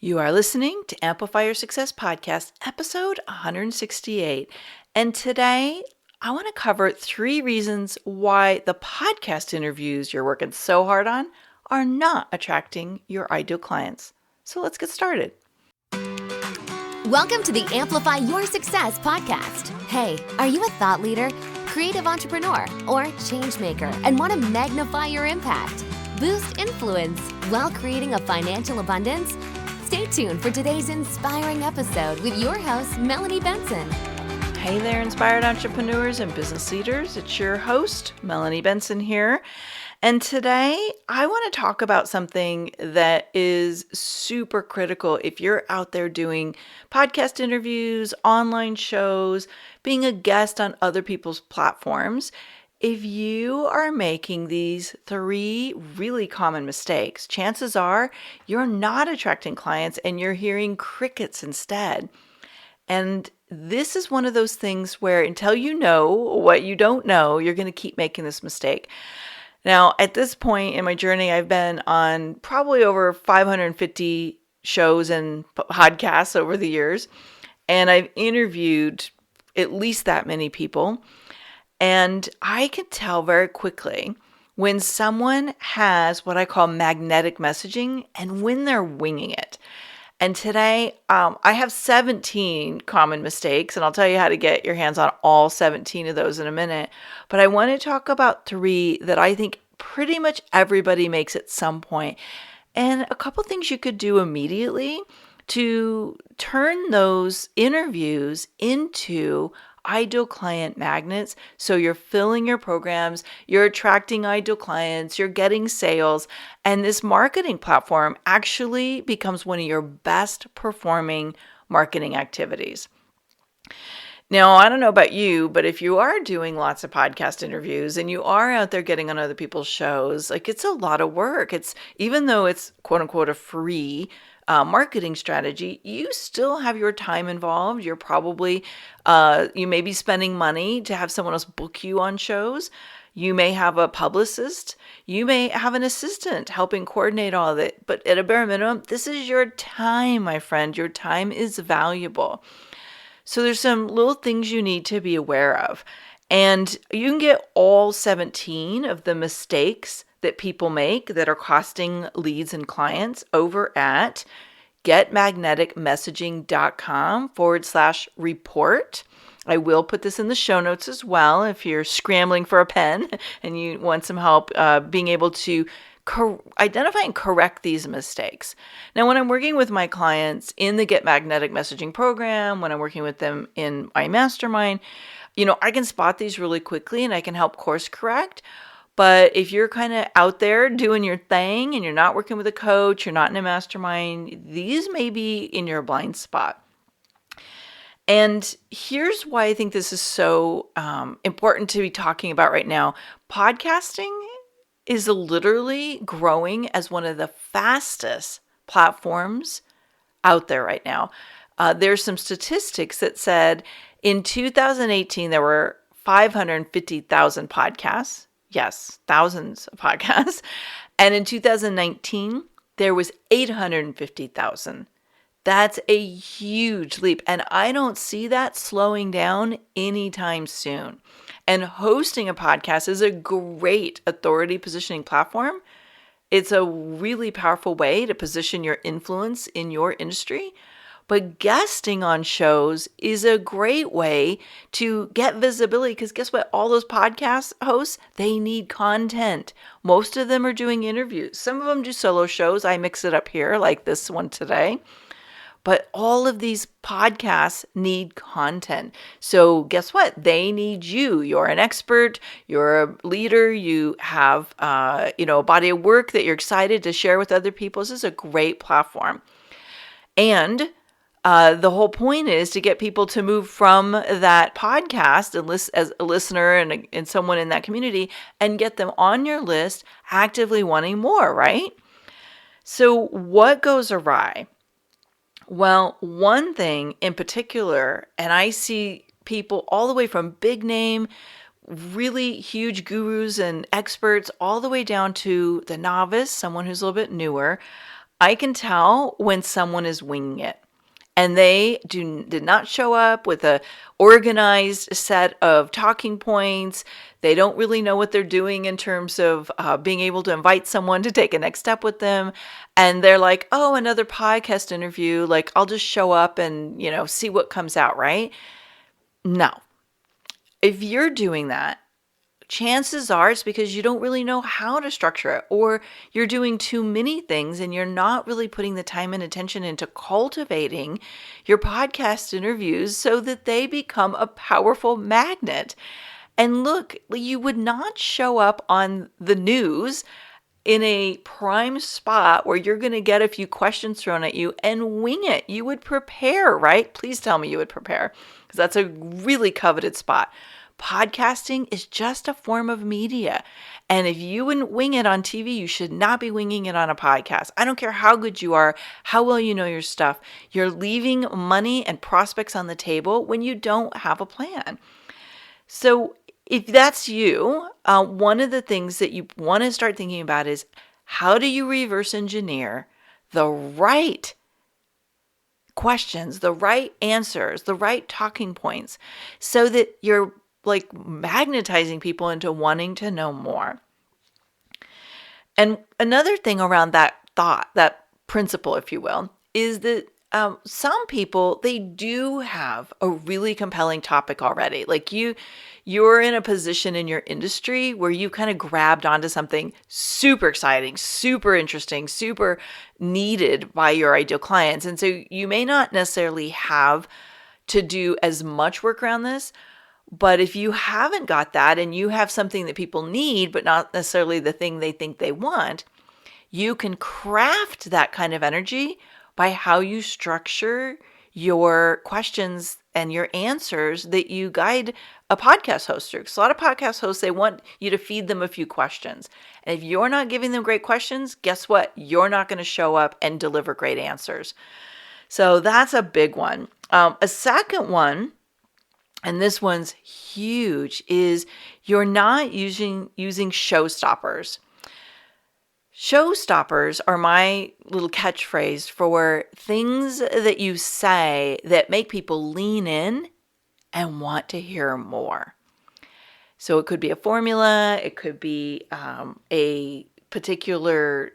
You are listening to Amplify Your Success Podcast, episode 168. And today, I want to cover 3 reasons why the podcast interviews you're working so hard on are not attracting your ideal clients. So let's get started. Welcome to the Amplify Your Success Podcast. Hey, are you a thought leader, creative entrepreneur, or change maker and want to magnify your impact, boost influence while creating a financial abundance? Stay tuned for today's inspiring episode with your host, Melanie Benson. Hey there, inspired entrepreneurs and business leaders. It's your host, Melanie Benson here. And today I want to talk about something that is super critical if you're out there doing podcast interviews, online shows, being a guest on other people's platforms. If you are making these 3 really common mistakes, chances are you're not attracting clients and you're hearing crickets instead. And this is one of those things where until you know what you don't know, you're going to keep making this mistake. Now, at this point in my journey, I've been on probably over 550 shows and podcasts over the years, and I've interviewed at least that many people. And I can tell very quickly when someone has what I call magnetic messaging and when they're winging it. And today, I have 17 common mistakes, and I'll tell you how to get your hands on all 17 of those in a minute. But I want to talk about 3 that I think pretty much everybody makes at some point. And a couple things you could do immediately to turn those interviews into ideal client magnets. So you're filling your programs, you're attracting ideal clients, you're getting sales, and this marketing platform actually becomes one of your best performing marketing activities. Now, I don't know about you, but if you are doing lots of podcast interviews and you are out there getting on other people's shows, like it's a lot of work. It's even though it's quote unquote a free marketing strategy, you still have your time involved. You're probably, you may be spending money to have someone else book you on shows. You may have a publicist. You may have an assistant helping coordinate all of it. But at a bare minimum, this is your time, my friend. Your time is valuable. So there's some little things you need to be aware of. And you can get all 17 of the mistakes that people make that are costing leads and clients over at getmagneticmessaging.com/report. I will put this in the show notes as well if you're scrambling for a pen and you want some help being able to identify and correct these mistakes. Now, when I'm working with my clients in the Get Magnetic Messaging program, when I'm working with them in my mastermind, I can spot these really quickly and I can help course correct. But if you're kind of out there doing your thing and you're not working with a coach, you're not in a mastermind, these may be in your blind spot. And here's why I think this is so important to be talking about right now. Podcasting is literally growing as one of the fastest platforms out there right now. There's some statistics that said in 2018, there were 550,000 podcasts. Yes, thousands of podcasts. And in 2019, there was 850,000. That's a huge leap. And I don't see that slowing down anytime soon. And hosting a podcast is a great authority positioning platform. It's a really powerful way to position your influence in your industry. But guesting on shows is a great way to get visibility because guess what? All those podcast hosts, they need content. Most of them are doing interviews. Some of them do solo shows. I mix it up here like this one today. But all of these podcasts need content. So guess what? They need you. You're an expert. You're a leader. You have, a body of work that you're excited to share with other people. This is a great platform. And the whole point is to get people to move from that podcast as a listener and someone in that community and get them on your list actively wanting more, right? So what goes awry? Well, one thing in particular, and I see people all the way from big name, really huge gurus and experts, all the way down to the novice, someone who's a little bit newer. I can tell when someone is winging it and they did not show up with a organized set of talking points. They don't really know what they're doing in terms of being able to invite someone to take a next step with them. And they're like, oh, another podcast interview. Like, I'll just show up and, see what comes out, right? No. If you're doing that, chances are it's because you don't really know how to structure it, or you're doing too many things and you're not really putting the time and attention into cultivating your podcast interviews so that they become a powerful magnet. And look, you would not show up on the news in a prime spot where you're going to get a few questions thrown at you and wing it. You would prepare, right? Please tell me you would prepare, because that's a really coveted spot. Podcasting is just a form of media. And if you wouldn't wing it on TV, you should not be winging it on a podcast. I don't care how good you are, how well you know your stuff. You're leaving money and prospects on the table when you don't have a plan. So if that's you, one of the things that you want to start thinking about is, how do you reverse engineer the right questions, the right answers, the right talking points, so that you're like magnetizing people into wanting to know more. And another thing around that thought, that principle, if you will, is that some people, they do have a really compelling topic already. Like you're in a position in your industry where you kind of grabbed onto something super exciting, super interesting, super needed by your ideal clients. And so you may not necessarily have to do as much work around this. But if you haven't got that and you have something that people need, but not necessarily the thing they think they want, you can craft that kind of energy by how you structure your questions and your answers that you guide a podcast host through. Because a lot of podcast hosts, they want you to feed them a few questions. And if you're not giving them great questions, guess what? You're not going to show up and deliver great answers. So that's a big one. A second one, and this one's huge, is you're not using showstoppers. Showstoppers are my little catchphrase for things that you say that make people lean in and want to hear more. So it could be a formula, it could be a particular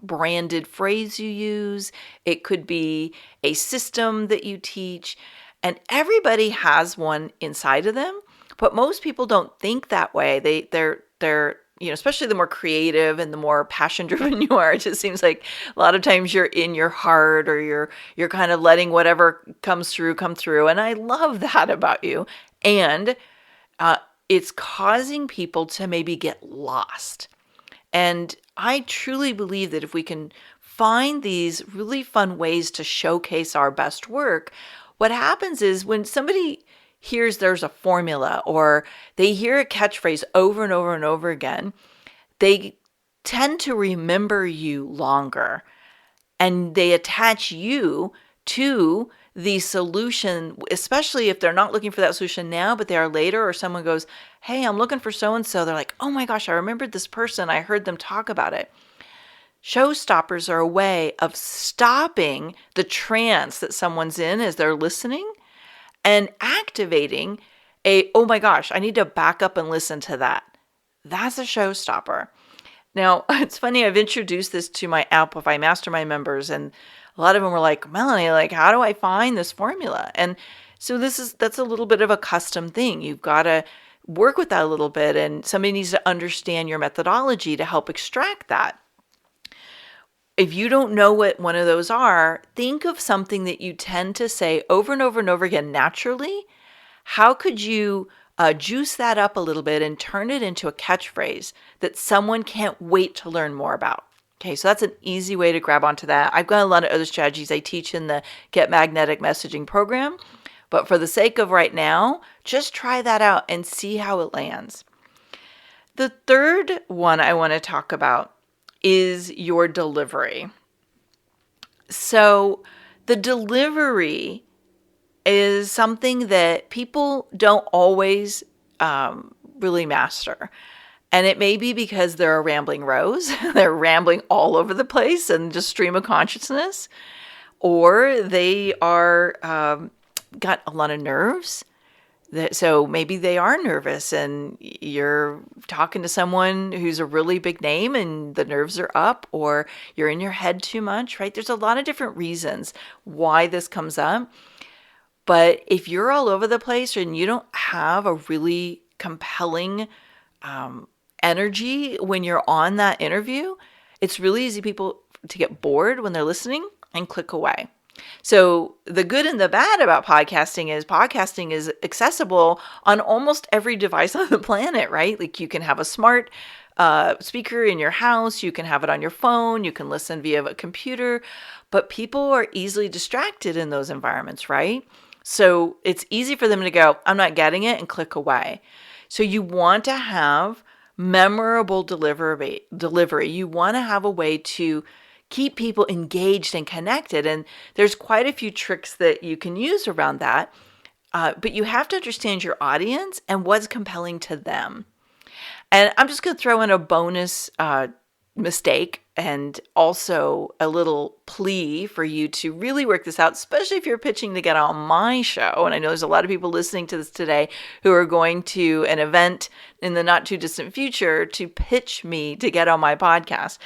branded phrase you use, it could be a system that you teach. And everybody has one inside of them, but most people don't think that way. They're especially the more creative and the more passion driven you are. It just seems like a lot of times you're in your heart, or you're kind of letting whatever comes through come through. And I love that about you. And it's causing people to maybe get lost. And I truly believe that if we can find these really fun ways to showcase our best work, what happens is when somebody hears there's a formula or they hear a catchphrase over and over and over again, they tend to remember you longer, and they attach you to the solution, especially if they're not looking for that solution now, but they are later, or someone goes, hey, I'm looking for so-and-so. They're like, oh my gosh, I remembered this person. I heard them talk about it. Showstoppers are a way of stopping the trance that someone's in as they're listening and activating oh my gosh, I need to back up and listen to that. That's a showstopper. Now, it's funny, I've introduced this to my Amplify Mastermind members, and a lot of them were like, Melanie, like, how do I find this formula? And so that's a little bit of a custom thing. You've got to work with that a little bit, and somebody needs to understand your methodology to help extract that. If you don't know what one of those are, think of something that you tend to say over and over and over again naturally. How could you juice that up a little bit and turn it into a catchphrase that someone can't wait to learn more about? Okay, so that's an easy way to grab onto that. I've got a lot of other strategies I teach in the Get Magnetic Messaging program, but for the sake of right now, just try that out and see how it lands. The third one I want to talk about is your delivery. So the delivery is something that people don't always really master. And it may be because they're a rambling rose, they're rambling all over the place and just stream of consciousness, or they are got a lot of nerves. So maybe they are nervous and you're talking to someone who's a really big name and the nerves are up, or you're in your head too much, right? There's a lot of different reasons why this comes up. But if you're all over the place and you don't have a really compelling energy when you're on that interview, it's really easy people to get bored when they're listening and click away. So the good and the bad about podcasting is accessible on almost every device on the planet, right? Like you can have a smart speaker in your house, you can have it on your phone, you can listen via a computer, but people are easily distracted in those environments, right? So it's easy for them to go, I'm not getting it, and click away. So you want to have memorable delivery. You want to have a way to keep people engaged and connected. And there's quite a few tricks that you can use around that. But you have to understand your audience and what's compelling to them. And I'm just going to throw in a bonus mistake and also a little plea for you to really work this out, especially if you're pitching to get on my show. And I know there's a lot of people listening to this today who are going to an event in the not too distant future to pitch me to get on my podcast.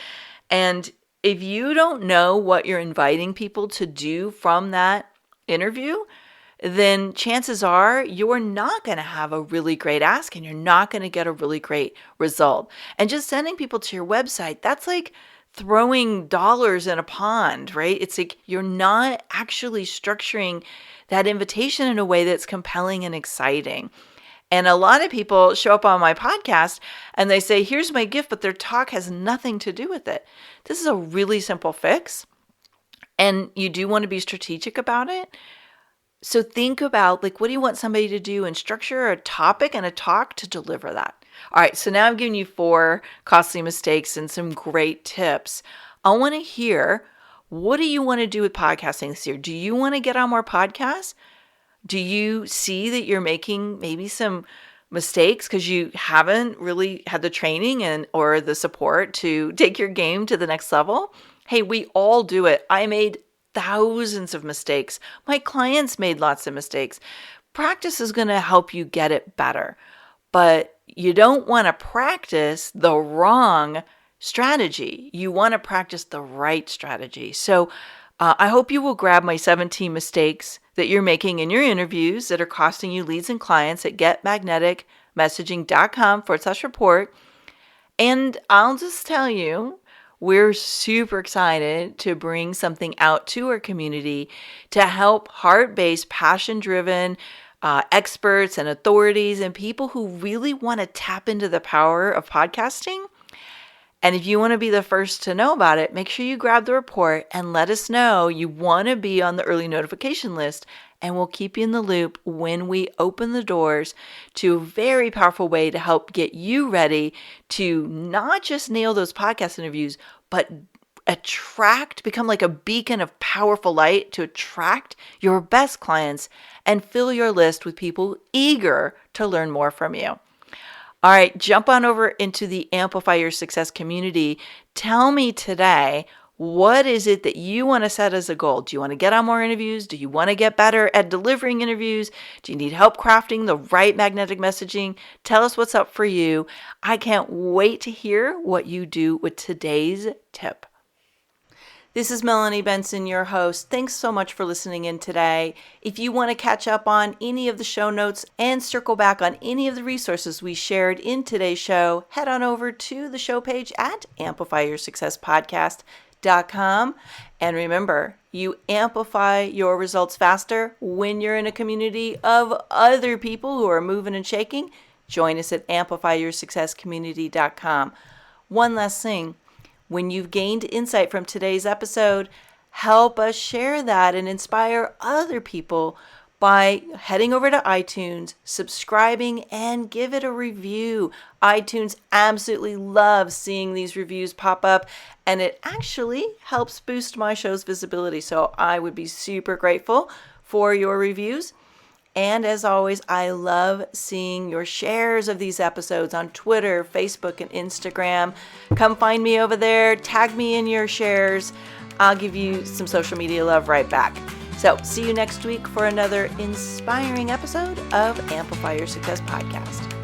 And if you don't know what you're inviting people to do from that interview, then chances are you're not going to have a really great ask and you're not going to get a really great result. And just sending people to your website, that's like throwing dollars in a pond, right? It's like you're not actually structuring that invitation in a way that's compelling and exciting. And a lot of people show up on my podcast and they say, here's my gift, but their talk has nothing to do with it. This is a really simple fix. And you do want to be strategic about it. So think about, like, what do you want somebody to do, and structure a topic and a talk to deliver that. All right, so now I've given you 4 costly mistakes and some great tips. I want to hear, what do you want to do with podcasting this year? Do you want to get on more podcasts? Do you see that you're making maybe some mistakes because you haven't really had the training and or the support to take your game to the next level? Hey, we all do it. I made thousands of mistakes. My clients made lots of mistakes. Practice is going to help you get it better, but you don't want to practice the wrong strategy. You want to practice the right strategy. So I hope you will grab my 17 mistakes that you're making in your interviews that are costing you leads and clients at getmagneticmessaging.com/report. And I'll just tell you, we're super excited to bring something out to our community to help heart-based, passion-driven experts and authorities and people who really want to tap into the power of podcasting. And if you want to be the first to know about it, make sure you grab the report and let us know you want to be on the early notification list, and we'll keep you in the loop when we open the doors to a very powerful way to help get you ready to not just nail those podcast interviews, but become like a beacon of powerful light to attract your best clients and fill your list with people eager to learn more from you. All right, jump on over into the Amplify Your Success community. Tell me today, what is it that you want to set as a goal? Do you want to get on more interviews? Do you want to get better at delivering interviews? Do you need help crafting the right magnetic messaging? Tell us what's up for you. I can't wait to hear what you do with today's tip. This is Melanie Benson, your host. Thanks so much for listening in today. If you want to catch up on any of the show notes and circle back on any of the resources we shared in today's show, head on over to the show page at amplifyyoursuccesspodcast.com. And remember, you amplify your results faster when you're in a community of other people who are moving and shaking. Join us at amplifyyoursuccesscommunity.com. One last thing. When you've gained insight from today's episode, help us share that and inspire other people by heading over to iTunes, subscribing, and give it a review. iTunes absolutely loves seeing these reviews pop up, and it actually helps boost my show's visibility. So I would be super grateful for your reviews. And as always, I love seeing your shares of these episodes on Twitter, Facebook, and Instagram. Come find me over there. Tag me in your shares. I'll give you some social media love right back. So see you next week for another inspiring episode of Amplify Your Success Podcast.